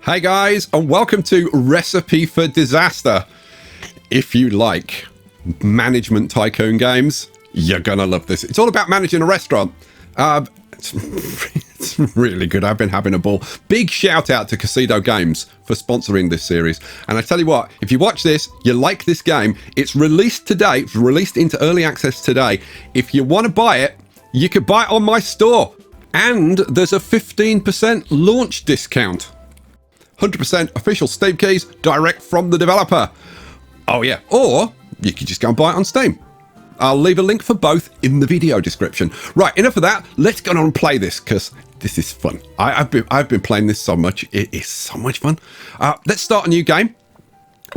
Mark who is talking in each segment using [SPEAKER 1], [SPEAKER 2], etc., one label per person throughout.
[SPEAKER 1] Hey guys, and welcome to Recipe for Disaster. If you like management tycoon games, you're gonna love this. It's all about managing a restaurant. It's really good. I've been having a ball. Big shout out to Casido Games for sponsoring this series. And I tell you what, if you watch this, you like this game, it's released today. It's released into early access today. If you want to buy it, you could buy it on my store. And there's a 15% launch discount. 100% official Steam keys direct from the developer. Oh yeah, or you could just go and buy it on Steam. I'll leave a link for both in the video description. Right, enough of that. Let's go on and play this because this is fun. I've been playing this so much. It is so much fun. Let's start a new game.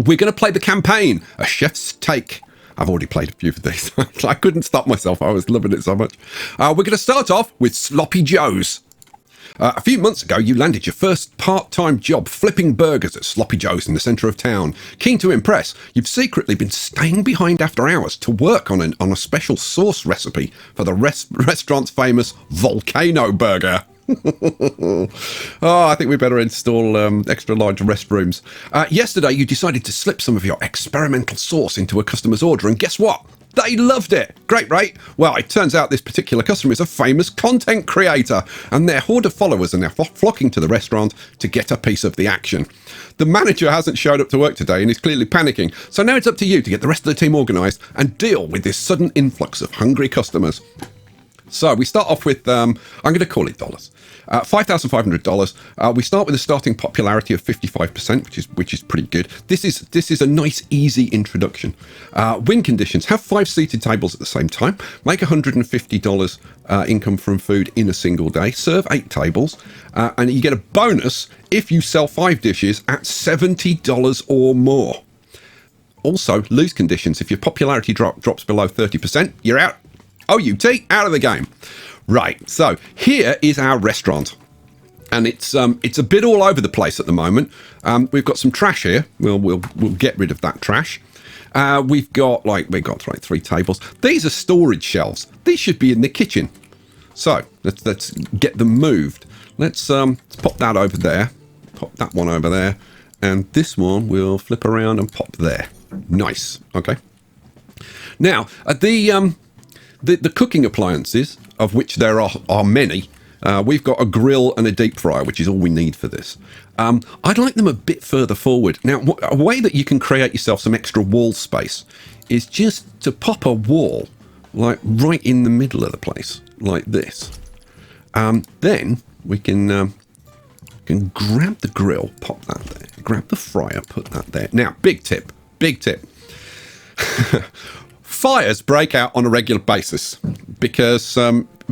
[SPEAKER 1] We're going to play the campaign, A Chef's Take. I've already played a few of these. I couldn't stop myself. I was loving it so much. We're going to start off with Sloppy Joe's. A few months ago, you landed your first part-time job flipping burgers at Sloppy Joe's in the centre of town. Keen to impress, you've secretly been staying behind after hours to work on a special sauce recipe for the restaurant's famous Volcano Burger. I think we better install extra large restrooms. Yesterday, you decided to slip some of your experimental sauce into a customer's order, and guess what? They loved it. Great, right? Well, it turns out this particular customer is a famous content creator, and their horde of followers are now flocking to the restaurant to get a piece of the action. The manager hasn't showed up to work today and is clearly panicking, so now it's up to you to get the rest of the team organised and deal with this sudden influx of hungry customers. So we start off with, I'm going to call it dollars. $5,500. We start with a starting popularity of 55%, which is pretty good. This is a nice, easy introduction. Win conditions: have 5 seated tables at the same time. Make $150 income from food in a single day. Serve 8 tables, and you get a bonus if you sell 5 dishes at $70 or more. Also, lose conditions: if your popularity drops below 30%, you're out. OUT, out of the game. Right, so here is our restaurant, and it's a bit all over the place at the moment. We've got some trash here. We'll get rid of that trash. We've got 3 tables. These are storage shelves. These should be in the kitchen. So let's get them moved. Let's pop that over there. Pop that one over there, and this one we'll flip around and pop there. Nice. Okay. Now the cooking appliances, of which there are many, we've got a grill and a deep fryer, which is all we need for this. I'd like them a bit further forward. Now, a way that you can create yourself some extra wall space is just to pop a wall, like right in the middle of the place, like this. Then we can grab the grill, pop that there, grab the fryer, put that there. Now, big tip. Fires break out on a regular basis because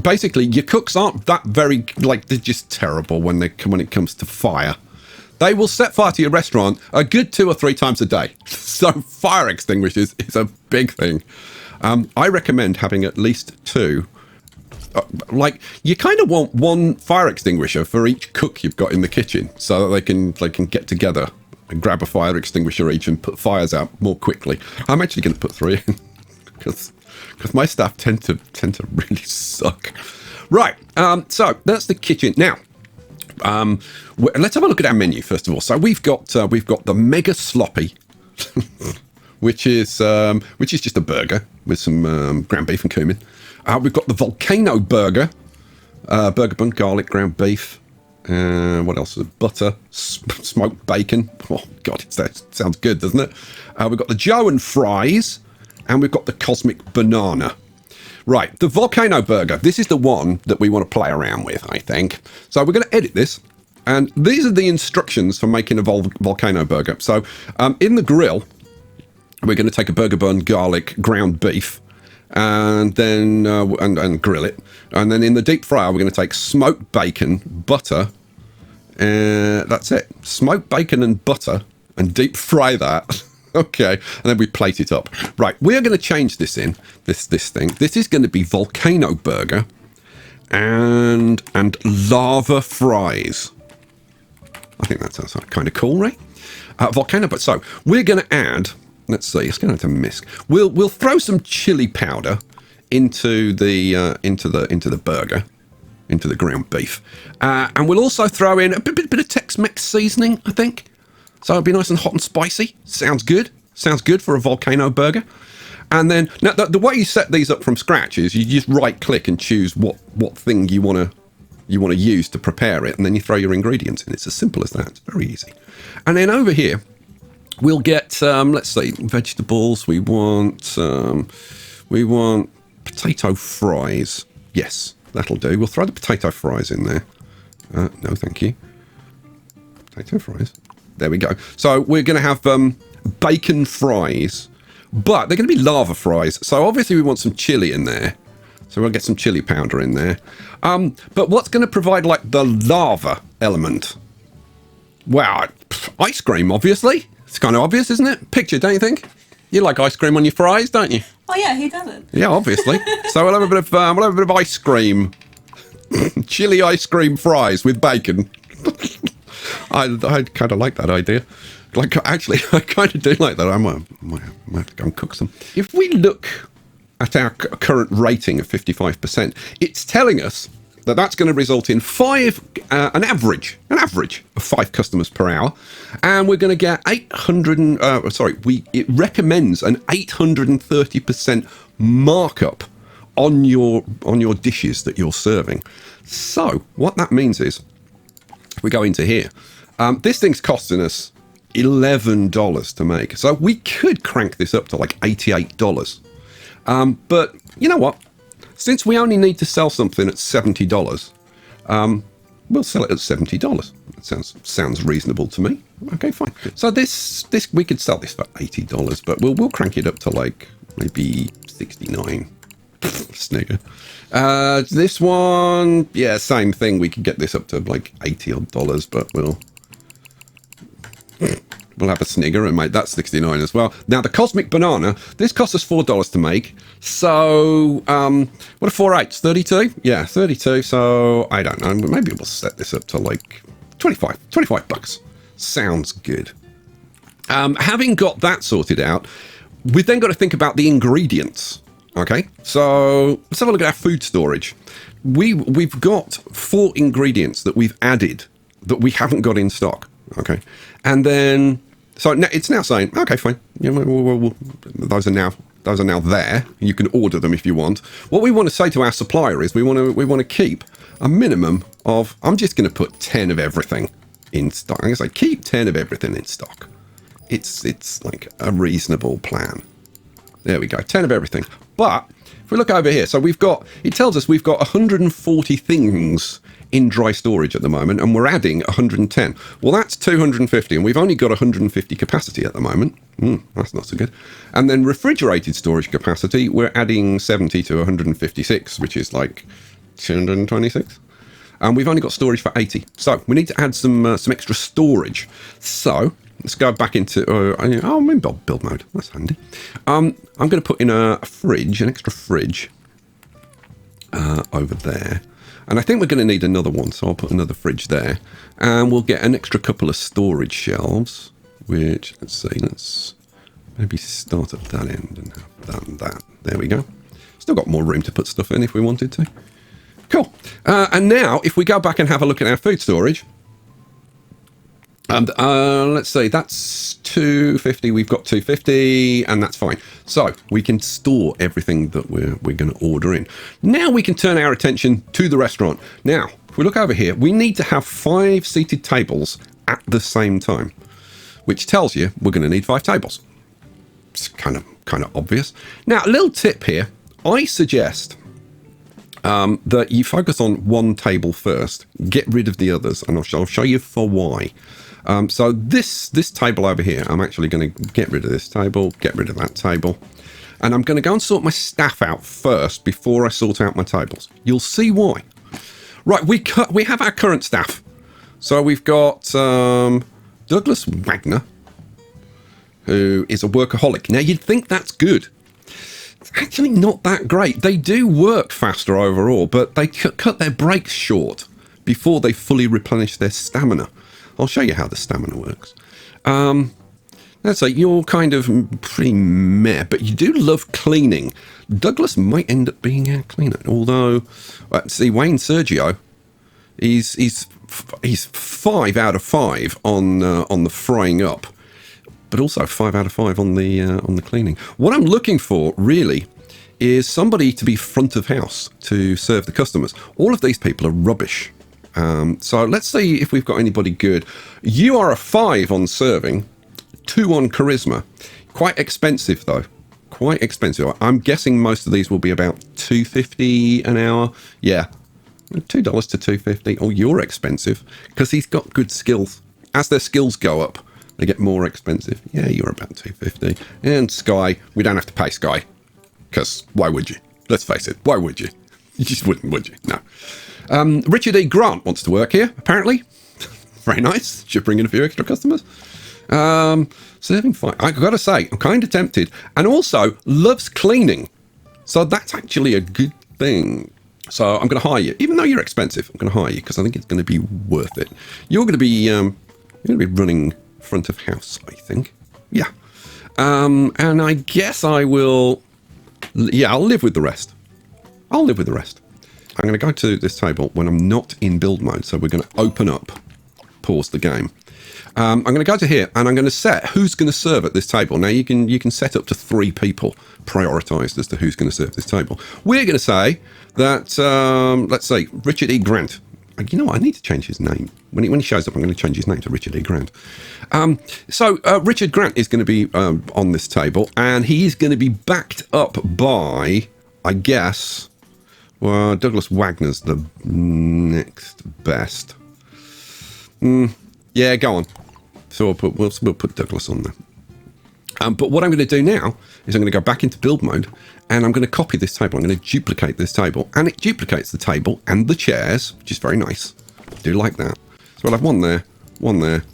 [SPEAKER 1] basically your cooks aren't that very, they're just terrible when it comes to fire. They will set fire to your restaurant a good 2 or 3 times a day. So fire extinguishers is a big thing. I recommend having at least 2. You kind of want 1 fire extinguisher for each cook you've got in the kitchen, so that they can get together and grab a fire extinguisher each and put fires out more quickly. I'm actually going to put 3 in. Because my staff tend to really suck. Right, so that's the kitchen. Now, let's have a look at our menu first of all. So we've got the Mega Sloppy, which is just a burger with some ground beef and cumin. We've got the Volcano Burger, burger bun, garlic, ground beef. What else? Butter, smoked bacon. Oh God, that sounds good, doesn't it? We've got the Joe and fries. And we've got the Cosmic Banana. Right, the Volcano Burger. This is the one that we want to play around with, I think. So we're going to edit this. And these are the instructions for making a Volcano Burger. So in the grill, we're going to take a burger bun, garlic, ground beef, and then and grill it. And then in the deep fryer, we're going to take smoked bacon, butter. That's it. Smoked bacon and butter and deep fry that. Okay, and then we plate it up. Right, we are going to change this this thing. This is going to be Volcano Burger and lava fries. I think that sounds kind of cool, right? Volcano, but so we're going to add. Let's see, it's going to misc. We'll throw some chili powder into the burger. into the ground beef. And we'll also throw in a bit of Tex-Mex seasoning, I think. So it'll be nice and hot and spicy. Sounds good. Sounds good for a volcano burger. And then, now the way you set these up from scratch is you just right-click and choose what thing you want to use to prepare it, and then you throw your ingredients in. It's as simple as that. It's very easy. And then over here, we'll get, let's see, vegetables. We want potato fries. Yes, that'll do. We'll throw the potato fries in there. No, thank you. Potato fries. There we go. So we're going to have bacon fries, but they're going to be lava fries. So obviously we want some chili in there. So we'll get some chili powder in there. But what's going to provide like the lava element? Well, ice cream, obviously. It's kind of obvious, isn't it? Picture, don't you think? You like ice cream on your fries, don't you?
[SPEAKER 2] Oh yeah, who doesn't?
[SPEAKER 1] Yeah, obviously. So we'll have a bit of ice cream, chili ice cream fries with bacon. I kind of like that idea. Like, actually, I kind of do like that. I might have to go and cook some. If we look at our current rating of 55%, it's telling us that that's going to result in an average of 5 customers per hour, and we're going to get 800. It recommends an 830% markup on your dishes that you're serving. So what that means is, if we go into here, this thing's costing us $11 to make. So we could crank this up to like $88. But you know what? Since we only need to sell something at $70, we'll sell it at $70. That sounds reasonable to me. Okay, fine. So this we could sell this for $80, but we'll crank it up to like maybe $69. Snigger. This one, yeah, same thing. We could get this up to like $80 odd, but we'll have a snigger and make that 69 as well. Now the Cosmic Banana, this costs us $4 to make. So what are 4 8s? 32? Yeah, 32. So I don't know. Maybe we'll set this up to like 25 bucks. Sounds good. Having got that sorted out, we've then got to think about the ingredients. Okay, so let's have a look at our food storage. We've got 4 ingredients that we've added that we haven't got in stock. Okay, and then so it's now saying, okay, fine. Yeah, those are now there. You can order them if you want. What we want to say to our supplier is we want to keep a minimum of. I'm just going to put 10 of everything in stock. I'm going to say keep 10 of everything in stock. It's like a reasonable plan. There we go, 10 of everything. But if we look over here, so it tells us we've got 140 things in dry storage at the moment, and we're adding 110. Well, that's 250, and we've only got 150 capacity at the moment. That's not so good. And then refrigerated storage capacity, we're adding 70 to 156, which is like 226. And we've only got storage for 80. So we need to add some extra storage. So let's go back into, I'm in build mode. That's handy. I'm going to put in an extra fridge over there. And I think we're going to need another one, so I'll put another fridge there. And we'll get an extra couple of storage shelves, which, let's maybe start at that end and have that and that. There we go. Still got more room to put stuff in if we wanted to. Cool. And now, if we go back and have a look at our food storage, and let's see, that's 250. We've got 250, and that's fine. So we can store everything that we're going to order in. Now we can turn our attention to the restaurant. Now, if we look over here, we need to have 5 seated tables at the same time, which tells you we're going to need 5 tables. It's kind of obvious. Now, a little tip here. I suggest that you focus on one table first, get rid of the others, and I'll show you for why. So this table over here, I'm actually going to get rid of this table, get rid of that table, and I'm going to go and sort my staff out first before I sort out my tables. You'll see why. Right, we have our current staff. So we've got Douglas Wagner, who is a workaholic. Now, you'd think that's good. It's actually not that great. They do work faster overall, but they cut their breaks short before they fully replenish their stamina. I'll show you how the stamina works. let's say you're kind of pretty meh, but you do love cleaning. Douglas might end up being our cleaner. Although, see, Wayne Sergio, he's 5 out of 5 on the frying up, but also 5 out of 5 on the cleaning. What I'm looking for really is somebody to be front of house to serve the customers. All of these people are rubbish. So let's see if we've got anybody good. You are a 5 on serving, 2 on charisma. Quite expensive though. Quite expensive. I'm guessing most of these will be about $2.50 an hour. Yeah, $2 to $2.50. Oh, you're expensive because he's got good skills. As their skills go up, they get more expensive. Yeah, you're about $2.50. And Sky, we don't have to pay Sky. Because why would you? Let's face it, why would you? You just wouldn't, would you? No. Richard E. Grant wants to work here, apparently. Very nice. Should bring in a few extra customers. Serving 5. I've got to say, I'm kind of tempted. And also, loves cleaning. So that's actually a good thing. So I'm going to hire you. Even though you're expensive, I'm going to hire you because I think it's going to be worth it. You're going to be running front of house, I think. Yeah. And I guess I will... Yeah, I'll live with the rest. I'm going to go to this table when I'm not in build mode. So we're going to open up, pause the game. I'm going to go to here and I'm going to set who's going to serve at this table. Now you can set up to 3 people prioritized as to who's going to serve this table. We're going to say that, let's say Richard E. Grant. You know what? I need to change his name. When he shows up, I'm going to change his name to Richard E. Grant. So Richard Grant is going to be on this table, and he's going to be backed up by, I guess, well, Douglas Wagner's the next best. Yeah, go on. So we'll put Douglas on there. But what I'm going to do now is I'm going to go back into build mode, and I'm going to copy this table. I'm going to duplicate this table, and it duplicates the table and the chairs, which is very nice. I do like that. So I'll have one there, one there.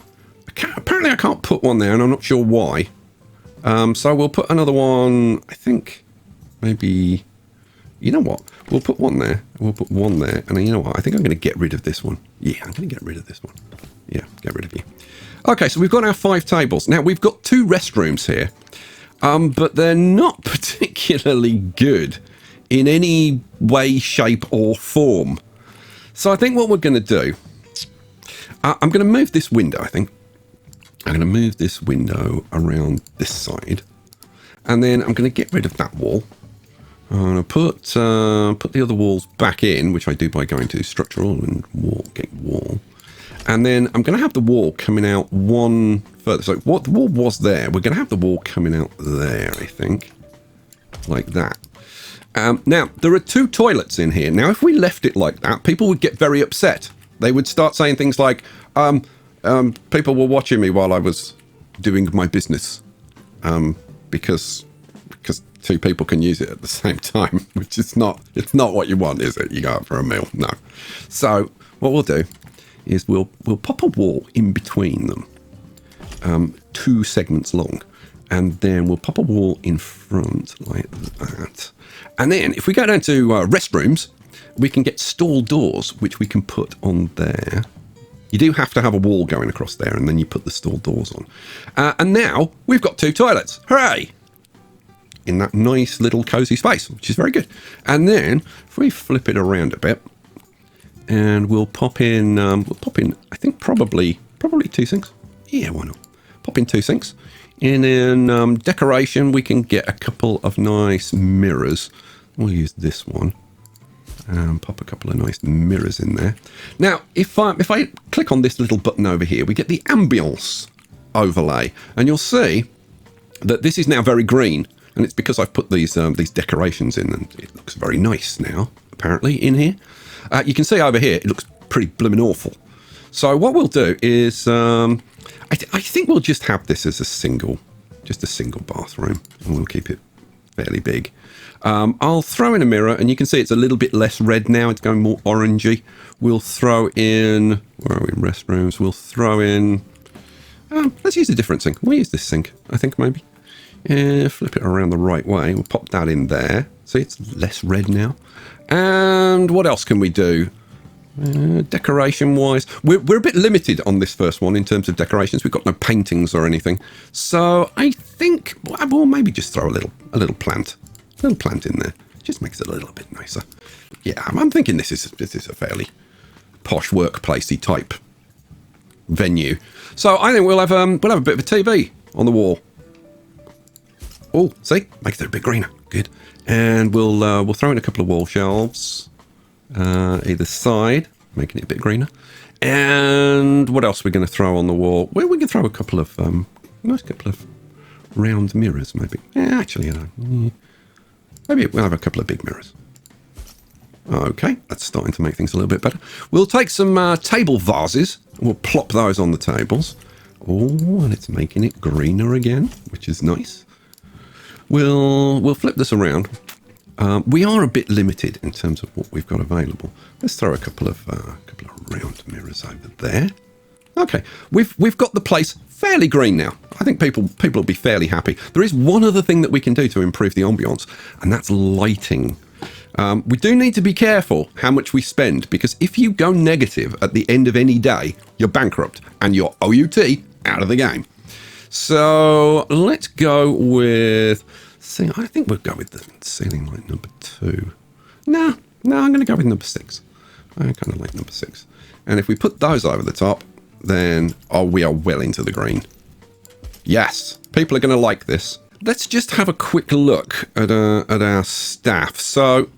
[SPEAKER 1] Apparently I can't put one there, and I'm not sure why. So we'll put another one, I think, maybe... You know what? We'll put one there, and we'll put one there, and you know what? I think I'm going to get rid of this one. Yeah, I'm going to get rid of this one. Yeah, get rid of you. Okay, so we've got our 5 tables. Now, we've got 2 restrooms here, but they're not particularly good in any way, shape, or form. So I think what we're going to do, I'm going to move this window, I think. I'm going to move this window around this side, and then I'm going to get rid of that wall. I'm going to put the other walls back in, which I do by going to structural and wall, get wall. And then I'm going to have the wall coming out one further. So what the wall was there, we're going to have the wall coming out there, I think. Like that. Now, there are 2 toilets in here. Now, if we left it like that, people would get very upset. They would start saying things like, people were watching me while I was doing my business. Because 2 people can use it at the same time, which is it's not what you want, is it? You go out for a meal. No. So what we'll do is we'll pop a wall in between them, 2 segments long, and then we'll pop a wall in front like that. And then if we go down to restrooms, we can get stall doors, which we can put on there. You do have to have a wall going across there, and then you put the stall doors on. And now we've got 2 toilets. Hooray! In that nice little cozy space, which is very good. And then if we flip it around a bit, and we'll pop in, I think probably 2 sinks. Yeah, why not? Pop in 2 sinks. And then decoration, we can get a couple of nice mirrors. We'll use this one. Pop a couple of nice mirrors in there. Now, if I click on this little button over here, we get the ambience overlay. And you'll see that this is now very green. And it's because I've put these decorations in, and it looks very nice now, apparently, in here. You can see over here, it looks pretty blooming awful. So what we'll do is, I think we'll just have this as a single bathroom, and we'll keep it fairly big. I'll throw in a mirror, and you can see it's a little bit less red now. It's going more orangey. We'll throw in, where are we, restrooms? We'll throw in, let's use a different sink. We'll use this sink, I think, maybe. Flip it around the right way. We'll pop that in there. See, it's less red now. And what else can we do? Decoration-wise, we're a bit limited on this first one in terms of decorations. We've got no paintings or anything. So I think, well, maybe just throw a little plant in there. Just makes it a little bit nicer. Yeah, I'm thinking this is a fairly posh workplacey type venue. So I think we'll have a bit of a TV on the wall. Oh, see, makes it a bit greener. Good. And we'll throw in a couple of wall shelves either side, making it a bit greener. And what else are we going to throw on the wall? Well, we can throw a couple of nice couple of round mirrors, maybe. Yeah, actually, you know, maybe we'll have a couple of big mirrors. Okay, that's starting to make things a little bit better. We'll take some table vases. We'll plop those on the tables. Oh, and it's making it greener again, which is nice. We'll flip this around. We are a bit limited in terms of what we've got available. Let's throw a couple of round mirrors over there. Okay, we've got the place fairly green now. I think people will be fairly happy. There is one other thing that we can do to improve the ambience, and that's lighting. We do need to be careful how much we spend, because if you go negative at the end of any day, you're bankrupt and you're OUT out of the game. So let's go with, see, I think we'll go with the ceiling light number 2. No, I'm going to go with number 6. I kind of like number 6. And if we put those over the top, then, oh, we are well into the green. Yes, people are going to like this. Let's just have a quick look at our staff. So,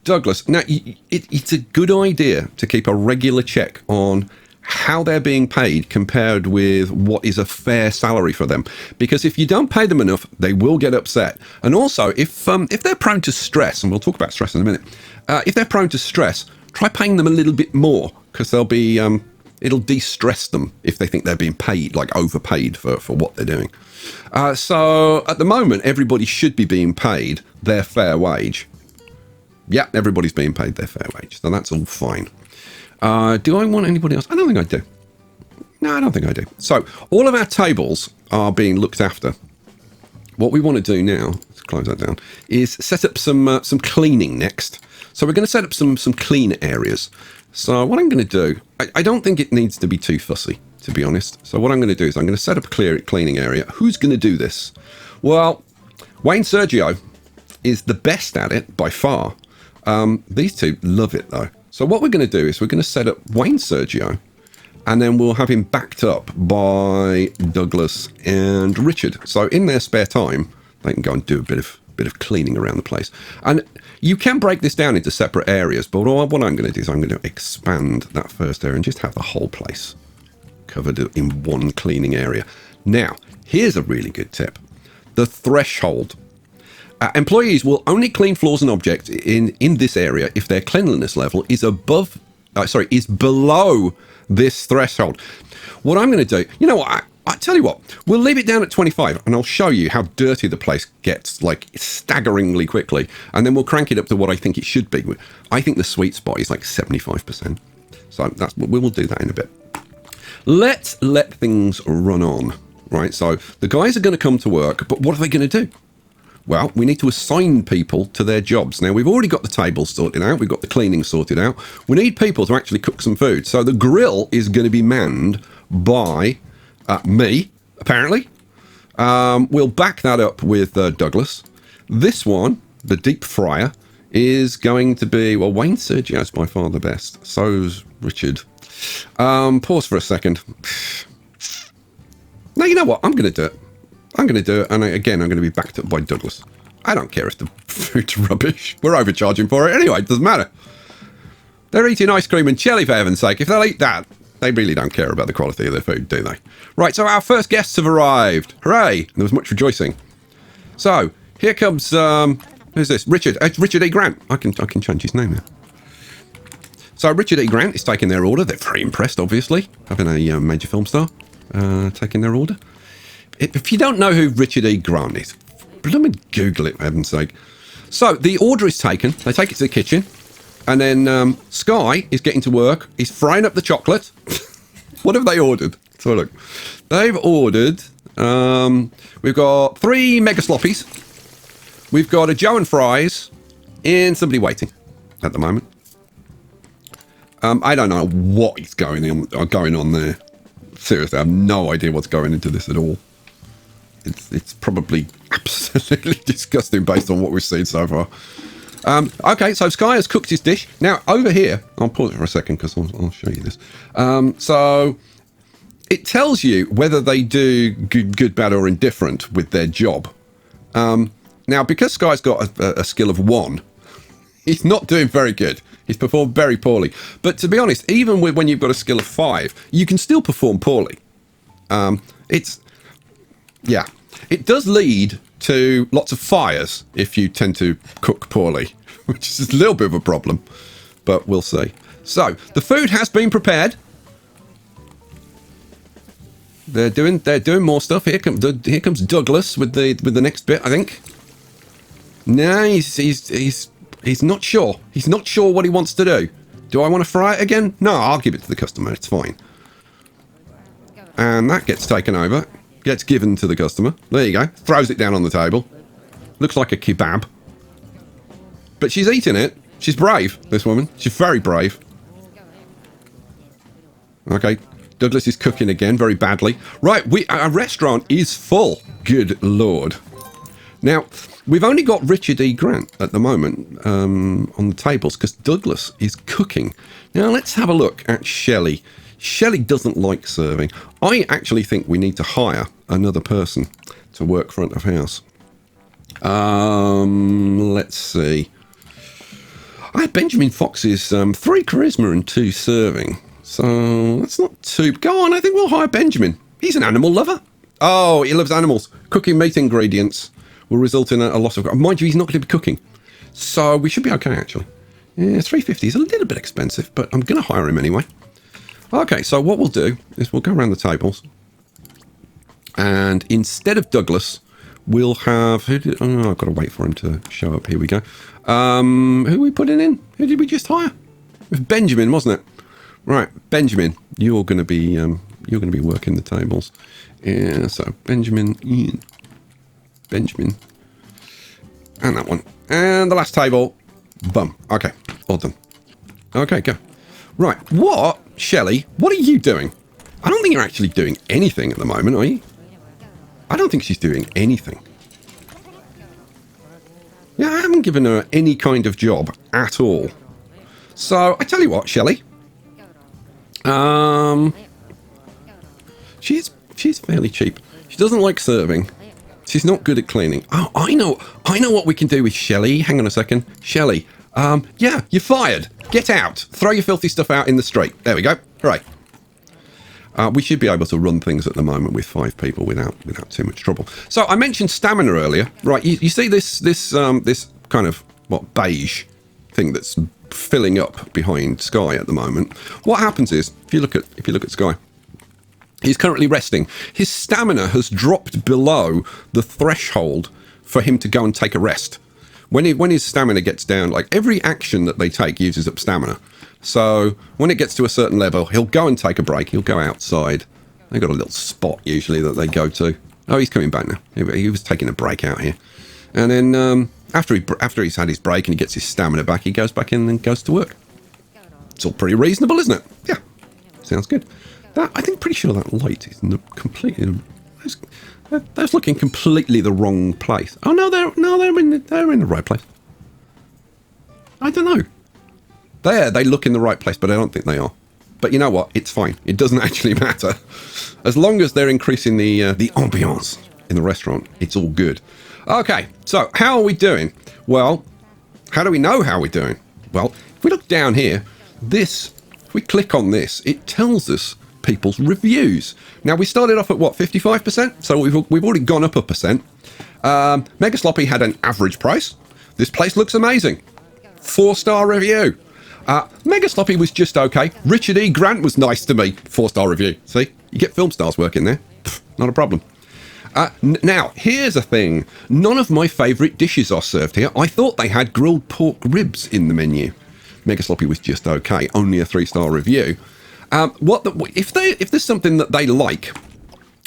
[SPEAKER 1] Douglas, now it's a good idea to keep a regular check on how they're being paid compared with what is a fair salary for them. Because if you don't pay them enough, they will get upset. And also, if they're prone to stress, and we'll talk about stress in a minute, if they're prone to stress, try paying them a little bit more, because they'll be it'll de-stress them if they think they're being paid, like overpaid for what they're doing. So at the moment, everybody should be being paid their fair wage. Yeah, everybody's being paid their fair wage, so that's all fine. Do I want anybody else? I don't think I do. No, I don't think I do. So all of our tables are being looked after. What we want to do now, let's close that down, is set up some cleaning next. So we're going to set up some clean areas. So what I'm going to do, I don't think it needs to be too fussy, to be honest. So what I'm going to do is I'm going to set up a cleaning area. Who's going to do this? Well, Wayne Sergio is the best at it by far. These two love it though. So what we're going to do is we're going to set up Wayne Sergio, and then we'll have him backed up by Douglas and Richard. So in their spare time, they can go and do a bit of cleaning around the place. And you can break this down into separate areas, but what I'm going to do is I'm going to expand that first area and just have the whole place covered in one cleaning area. Now, here's a really good tip. The threshold. Employees will only clean floors and objects in this area if their cleanliness level is below this threshold. What I'm going to do, you know what, I tell you what, we'll leave it down at 25 and I'll show you how dirty the place gets, like staggeringly quickly. And then we'll crank it up to what I think it should be. I think the sweet spot is like 75%. So we will do that in a bit. Let's let things run on, right? So the guys are going to come to work, but what are they going to do? Well, we need to assign people to their jobs. Now, we've already got the tables sorted out. We've got the cleaning sorted out. We need people to actually cook some food. So the grill is going to be manned by me, apparently. We'll back that up with Douglas. This one, the deep fryer, is going to be, well, Wayne Sergio's by far the best. So's Richard. Pause for a second. Now, you know what? I'm going to do it. I'm going to do it, and again, I'm going to be backed up by Douglas. I don't care if the food's rubbish. We're overcharging for it anyway. It doesn't matter. They're eating ice cream and jelly, for heaven's sake. If they'll eat that, they really don't care about the quality of their food, do they? Right, so our first guests have arrived. Hooray! There was much rejoicing. So, here comes, who's this? Richard. It's Richard E. Grant. I can change his name now. So, Richard E. Grant is taking their order. They're very impressed, obviously, having a major film star taking their order. If you don't know who Richard E. Grant is, let me Google it, for heaven's sake. So, the order is taken. They take it to the kitchen. And then Sky is getting to work. He's frying up the chocolate. What have they ordered? So, look. They've ordered... we've got 3 mega sloppies. We've got a Joe and fries. And somebody waiting at the moment. I don't know what is going on there. Seriously, I have no idea what's going into this at all. It's probably absolutely disgusting based on what we've seen so far. Okay, so Sky has cooked his dish. Now, over here, I'll pause it for a second because I'll show you this. So it tells you whether they do good, bad, or indifferent with their job. Now, because Sky's got a skill of 1, he's not doing very good. He's performed very poorly. But to be honest, even when you've got a skill of 5, you can still perform poorly. Yeah, it does lead to lots of fires if you tend to cook poorly, which is a little bit of a problem, but we'll see. So the food has been prepared. They're doing more stuff. Here comes Douglas with the next bit, I think. No, he's not sure. He's not sure what he wants to do. Do I want to fry it again? No, I'll give it to the customer. It's fine. And that gets taken over. Gets given to the customer. There you go. Throws it down on the table. Looks like a kebab. But she's eating it. She's brave, this woman. She's very brave. Okay. Douglas is cooking again very badly. Right, our restaurant is full. Good Lord. Now, we've only got Richard E. Grant at the moment on the tables because Douglas is cooking. Now, let's have a look at Shelley. Shelley doesn't like serving. I actually think we need to hire another person to work front of house. Let's see. I had Benjamin Fox's 3 charisma and 2 serving. So that's not too... Go on, I think we'll hire Benjamin. He's an animal lover. Oh, he loves animals. Cooking meat ingredients will result in a loss of... Mind you, he's not going to be cooking. So we should be okay, actually. Yeah, 350 is a little bit expensive, but I'm going to hire him anyway. Okay, so what we'll do is we'll go around the tables. And instead of Douglas, we'll have... Oh, I've got to wait for him to show up. Here we go. Who are we putting in? Who did we just hire? It was Benjamin, wasn't it? Right, Benjamin, you're going to be working the tables. Yeah, so Benjamin, Ian, Benjamin, and that one, and the last table. Bum. Okay, all done. Okay, go. Right, what, Shelley? What are you doing? I don't think you're actually doing anything at the moment, are you? I don't think she's doing anything. Yeah, I haven't given her any kind of job at all. So I tell you what, Shelley. She's fairly cheap. She doesn't like serving. She's not good at cleaning. Oh, I know what we can do with Shelley. Hang on a second. Shelley, yeah, you're fired. Get out. Throw your filthy stuff out in the street. There we go. Right. We should be able to run things at the moment with 5 people without too much trouble. So I mentioned stamina earlier. Right, you see this kind of, what, beige thing that's filling up behind Sky at the moment. What happens is, if you look at Sky, he's currently resting. His stamina has dropped below the threshold for him to go and take a rest. When his stamina gets down, like every action that they take uses up stamina. So when it gets to a certain level, he'll go and take a break. He'll go outside. They've got a little spot usually that they go to. Oh, he's coming back now. He was taking a break out here. And then after he's had his break and he gets his stamina back, he goes back in and goes to work. It's all pretty reasonable, isn't it? Yeah, sounds good. I think pretty sure that light is completely... That's looking completely the wrong place. Oh no, they're in the right place. I don't know. They look in the right place, but I don't think they are. But you know what? It's fine. It doesn't actually matter. As long as they're increasing the ambiance in the restaurant, it's all good. Okay, so how are we doing? Well, how do we know how we're doing? Well, if we look down here, if we click on this, it tells us people's reviews. Now, we started off at what, 55%? So we've already gone up a percent. Mega Sloppy had an average price. This place looks amazing. 4-star review. Mega Sloppy was just okay. Richard E. Grant was nice to me. 4-star review. See, you get film stars working there. Not a problem. Now, here's a thing. None of my favourite dishes are served here. I thought they had grilled pork ribs in the menu. Mega Sloppy was just okay. Only a 3-star review. If there's something that they like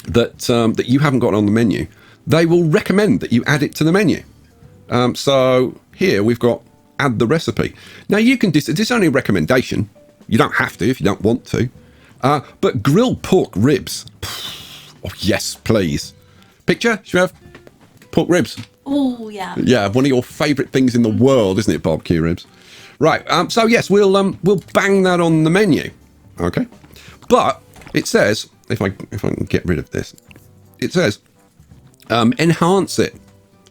[SPEAKER 1] that you haven't got on the menu, they will recommend that you add it to the menu. So here we've got add the recipe. Now you can this is only a recommendation. You don't have to if you don't want to. But grilled pork ribs. Oh, yes, please. Picture, should we have pork ribs?
[SPEAKER 2] Oh, yeah.
[SPEAKER 1] Yeah, one of your favourite things in the world, isn't it, barbecue ribs? Right, so yes, we'll bang that on the menu. Okay. But it says, if I can get rid of this, it says enhance it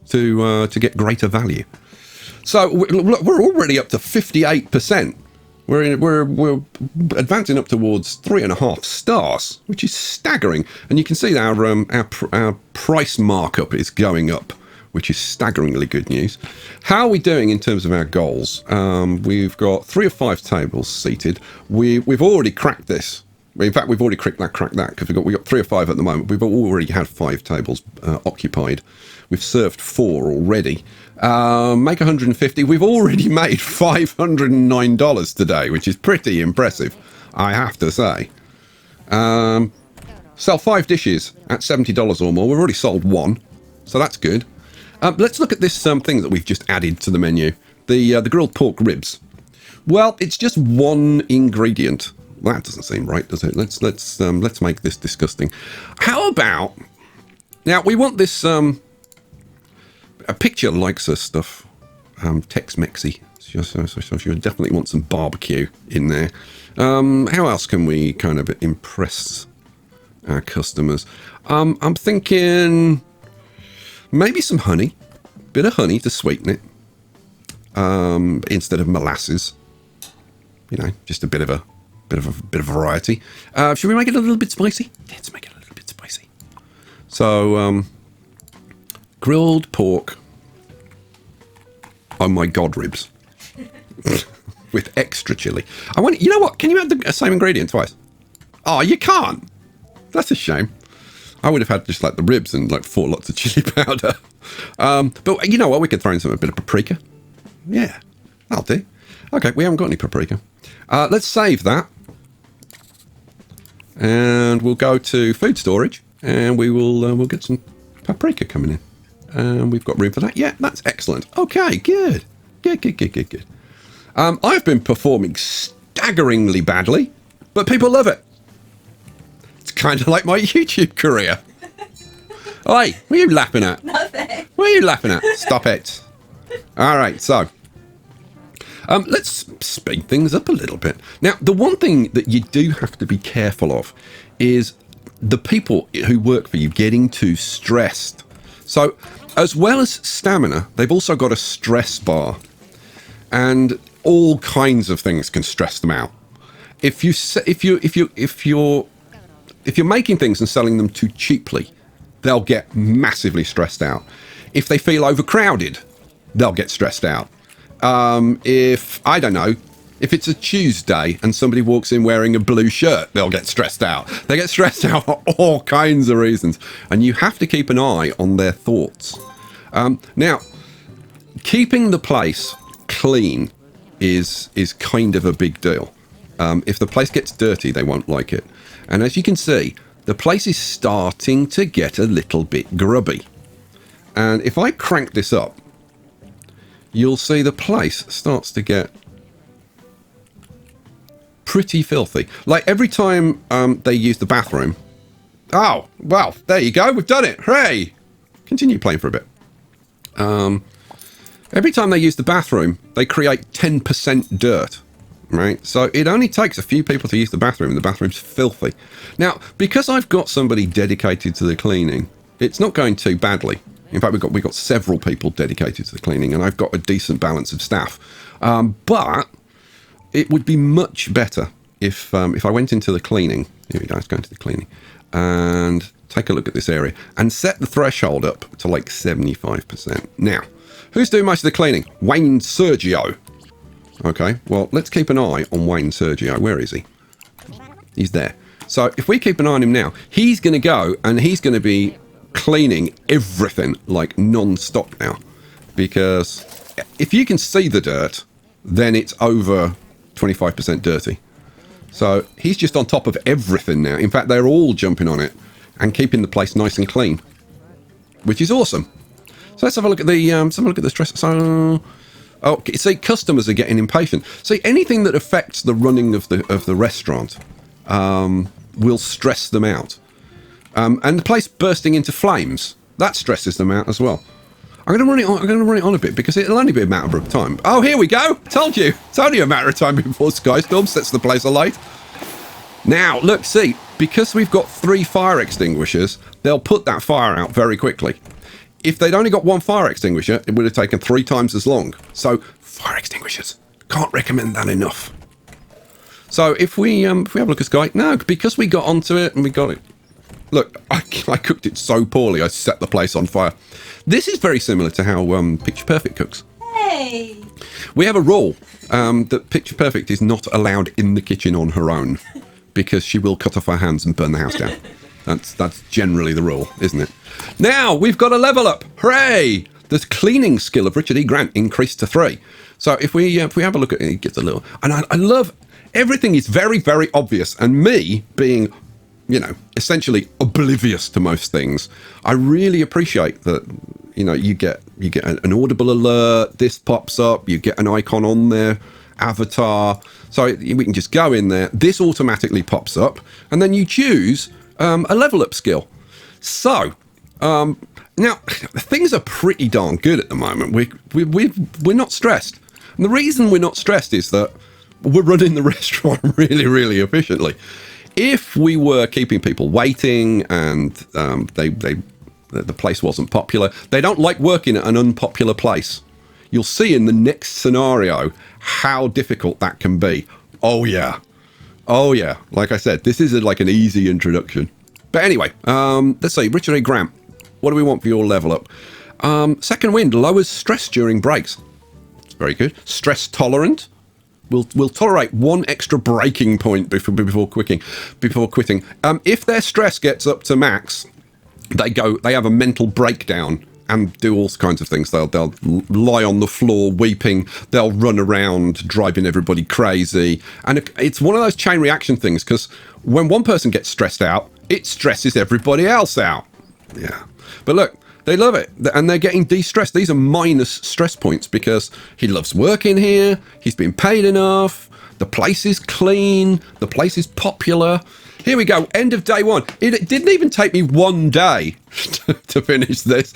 [SPEAKER 1] to get greater value. So we're already up to 58%. We're advancing up towards 3.5 stars, which is staggering. And you can see our price markup is going up, which is staggeringly good news. How are we doing in terms of our goals? We've got 3 or 5 tables seated. We've already cracked this. In fact, we've already cracked that because we've got 3 or 5 at the moment. We've already had 5 tables occupied. We've served 4 already. Make 150. We've already made $509 today, which is pretty impressive, I have to say. Sell 5 dishes at $70 or more. We've already sold 1, so that's good. Let's look at this thing that we've just added to the menu. The grilled pork ribs. Well, it's just 1 ingredient. That doesn't seem right, does it? Let's make this disgusting. How about now? We want this. A picture likes us stuff. Tex-Mexy. So you definitely want some barbecue in there. How else can we kind of impress our customers? I'm thinking maybe some honey, bit of honey to sweeten it, instead of molasses. You know, just a bit of variety. Should we make it a little bit spicy? Let's make it a little bit spicy. So, grilled pork. Oh my God, ribs. With extra chili. You know what? Can you add the same ingredient twice? Oh, you can't. That's a shame. I would have had just like the ribs and like 4 lots of chili powder. But you know what? We could throw in a bit of paprika. Yeah, that'll do. Okay, we haven't got any paprika. Let's save that. And we'll go to food storage and we'll get some paprika coming in. And we've got room for that. Yeah, that's excellent. Okay, good. Good. I've been performing staggeringly badly, but people love it. It's kind of like my YouTube career. Oi, what are you laughing at?
[SPEAKER 2] Nothing.
[SPEAKER 1] What are you laughing at? Stop it. All right, so let's speed things up a little bit. Now, the one thing that you do have to be careful of is the people who work for you getting too stressed. So, as well as stamina, they've also got a stress bar, and all kinds of things can stress them out. If you're making things and selling them too cheaply, they'll get massively stressed out. If they feel overcrowded, they'll get stressed out. If it's a Tuesday and somebody walks in wearing a blue shirt, they'll get stressed out. They get stressed out for all kinds of reasons. And you have to keep an eye on their thoughts. Now, keeping the place clean is kind of a big deal. If the place gets dirty, they won't like it. And as you can see, the place is starting to get a little bit grubby. And if I crank this up, you'll see the place starts to get pretty filthy. Like every time they use the bathroom. Oh, well, there you go. We've done it. Hooray! Continue playing for a bit. Every time they use the bathroom, they create 10% dirt. Right? So it only takes a few people to use the bathroom and the bathroom's filthy. Now, because I've got somebody dedicated to the cleaning, it's not going too badly. In fact, we've got several people dedicated to the cleaning, and I've got a decent balance of staff. But it would be much better if I went into the cleaning. Here we go, let's go into the cleaning. And take a look at this area. And set the threshold up to like 75%. Now, who's doing most of the cleaning? Wayne Sergio. Okay, well, let's keep an eye on Wayne Sergio. Where is he? He's there. So if we keep an eye on him now, he's going to go and he's going to be cleaning everything like non-stop now. Because if you can see the dirt, then it's over 25% dirty. So he's just on top of everything now. In fact, they're all jumping on it and keeping the place nice and clean, which is awesome. So let's have a look at the stress. So Oh, see, customers are getting impatient. See, anything that affects the running of the restaurant will stress them out. And the place bursting into flames, that stresses them out as well. I'm going to run it on. I'm going to run it on a bit because it'll only be a matter of time. Oh, here we go. Told you. It's only a matter of time before Skystorm sets the place alight. Now, look, see, because we've got 3 fire extinguishers, they'll put that fire out very quickly. If they'd only got 1 fire extinguisher, it would have taken 3 times as long. So, fire extinguishers. Can't recommend that enough. So, if we have a look at Sky, no, because we got onto it and we got it. Look, I cooked it so poorly, I set the place on fire. This is very similar to how Picture Perfect cooks.
[SPEAKER 2] Hey!
[SPEAKER 1] We have a rule that Picture Perfect is not allowed in the kitchen on her own because she will cut off her hands and burn the house down. That's generally the rule, isn't it? Now, we've got a level up. Hooray! The cleaning skill of Richard E. Grant increased to 3. So if we have a look at it, it gets a little... And I love... Everything is very, very obvious. And me being... essentially oblivious to most things. I really appreciate that, you get an audible alert, this pops up, you get an icon on there, avatar. So we can just go in there, this automatically pops up, and then you choose a level up skill. So, now, things are pretty darn good at the moment. We're not stressed. And the reason we're not stressed is that we're running the restaurant really, really efficiently. If we were keeping people waiting and the place wasn't popular, they don't like working at an unpopular place. You'll see in the next scenario how difficult that can be. Oh yeah. Like I said, this is like an easy introduction. But anyway, let's see, Richard A. Grant. What do we want for your level up? Second wind lowers stress during breaks. It's very good. Stress tolerant. We'll tolerate 1 extra breaking point before quitting. If their stress gets up to max, they have a mental breakdown and do all kinds of things. They'll lie on the floor weeping. They'll run around driving everybody crazy. And it's one of those chain reaction things because when one person gets stressed out, it stresses everybody else out. Yeah. But look, they love it, and they're getting de-stressed. These are minus stress points because he loves working here, he's been paid enough, the place is clean, the place is popular. Here we go, end of day 1. It didn't even take me 1 day to finish this.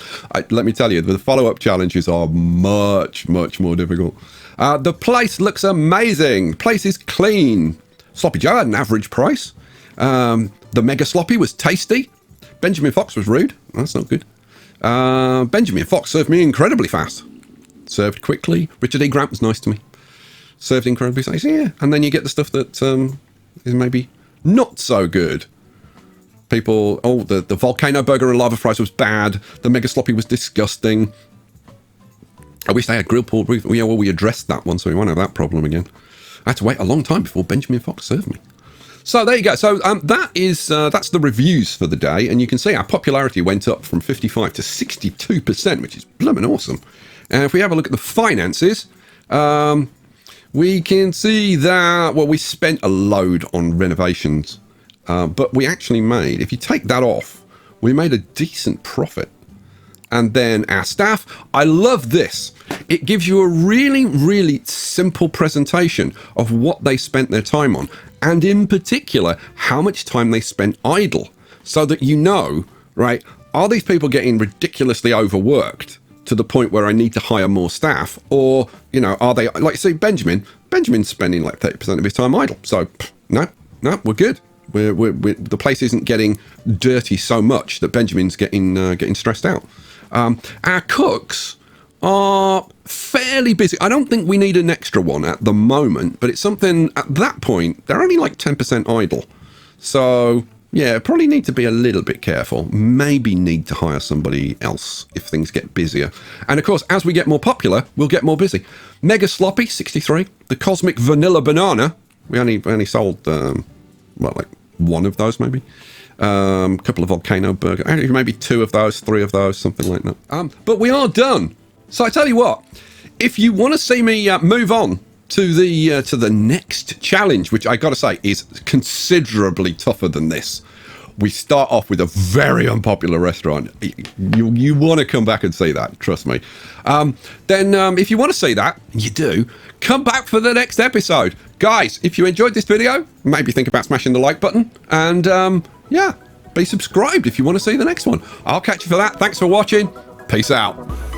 [SPEAKER 1] Let me tell you, the follow-up challenges are much, much more difficult. The place looks amazing. The place is clean. Sloppy Joe had an average price. The Mega Sloppy was tasty. Benjamin Fox was rude. That's not good. Benjamin Fox served me incredibly fast. Served quickly. Richard E. Grant was nice to me. Served incredibly fast. Yeah. And then you get the stuff that is maybe not so good. People, the volcano burger and lava fries was bad. The Mega Sloppy was disgusting. I wish they had grilled pork. We addressed that one, so we won't have that problem again. I had to wait a long time before Benjamin Fox served me. So there you go. So that's the reviews for the day, and you can see our popularity went up from 55 to 62%, which is blooming awesome. And if we have a look at the finances, we can see that we spent a load on renovations, but we actually made, if you take that off, we made a decent profit. And then our staff, I love this. It gives you a really, really simple presentation of what they spent their time on. And in particular, how much time they spent idle. So that you know, right, are these people getting ridiculously overworked to the point where I need to hire more staff? Or, are they, like, say, Benjamin's spending like 30% of his time idle. So, no, we're good. The place isn't getting dirty so much that Benjamin's getting stressed out. Our cooks are fairly busy. I don't think we need an extra one at the moment, but it's something at that point, they're only like 10% idle. So, yeah, probably need to be a little bit careful. Maybe need to hire somebody else if things get busier. And of course, as we get more popular, we'll get more busy. Mega Sloppy, 63. The Cosmic Vanilla Banana, we only sold, like 1 of those maybe. Couple of volcano burger, actually maybe 2 of those, 3 of those, something like that. But we are done. So I tell you what, if you want to see me move on to the next challenge, which I got to say is considerably tougher than this, we start off with a very unpopular restaurant. You want to come back and see that, trust me. Then if you want to see that, you do, come back for the next episode. Guys, if you enjoyed this video, maybe think about smashing the like button. And yeah, be subscribed if you want to see the next one. I'll catch you for that. Thanks for watching. Peace out.